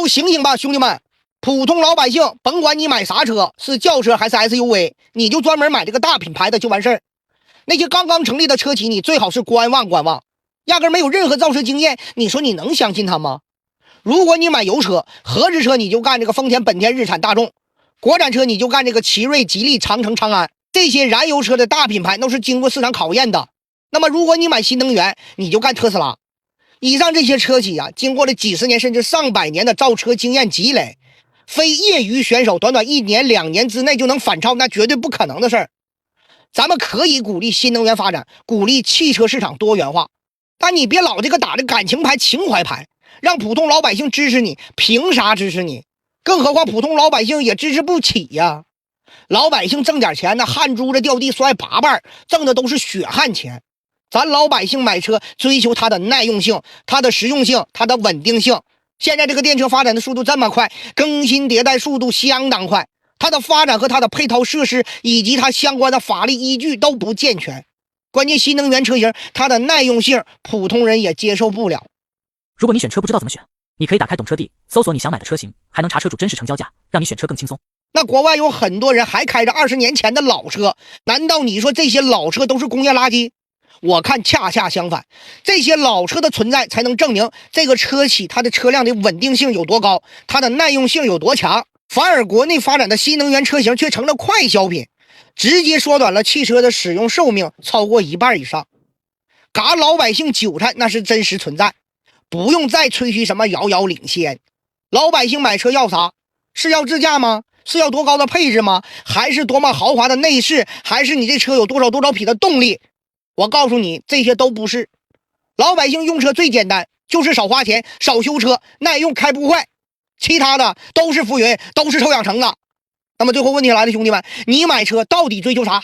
就醒醒吧，兄弟们！普通老百姓，甭管你买啥车，是轿车还是 SUV， 你就专门买这个大品牌的就完事儿。那些刚刚成立的车企，你最好是观望观望，压根没有任何造车经验，你说你能相信他吗？如果你买油车、合资车，你就干这个丰田、本田、日产、大众；国产车你就干这个奇瑞、吉利、长城、长安。这些燃油车的大品牌都是经过市场考验的。那么如果你买新能源，你就干特斯拉。以上这些车企啊，经过了几十年甚至上百年的造车经验积累，非业余选手短短1年2年之内就能反超，那绝对不可能的事儿。咱们可以鼓励新能源发展，鼓励汽车市场多元化，但你别老这个打着感情牌、情怀牌，让普通老百姓支持你，凭啥支持你？更何况普通老百姓也支持不起呀。老百姓挣点钱，那汗珠子掉地摔八瓣，挣的都是血汗钱。咱老百姓买车追求它的耐用性、它的实用性、它的稳定性。现在这个电车发展的速度这么快，更新迭代速度相当快，它的发展和它的配套设施以及它相关的法律依据都不健全。关键新能源车型它的耐用性，普通人也接受不了。如果你选车不知道怎么选，你可以打开懂车帝，搜索你想买的车型，还能查车主真实成交价，让你选车更轻松。那国外有很多人还开着20年前的老车，难道你说这些老车都是工业垃圾？我看恰恰相反，这些老车的存在才能证明这个车企它的车辆的稳定性有多高，它的耐用性有多强。反而国内发展的新能源车型却成了快消品，直接缩短了汽车的使用寿命超过1半以上。嘎老百姓韭菜那是真实存在，不用再吹嘘什么遥遥领先。老百姓买车要啥？是要自驾吗？是要多高的配置吗？还是多么豪华的内饰？还是你这车有多少匹的动力？我告诉你，这些都不是。老百姓用车最简单，就是少花钱、少修车、耐用、开不坏，其他的都是浮云，都是臭养成的。那么最后问题来了，兄弟们，你买车到底追求啥？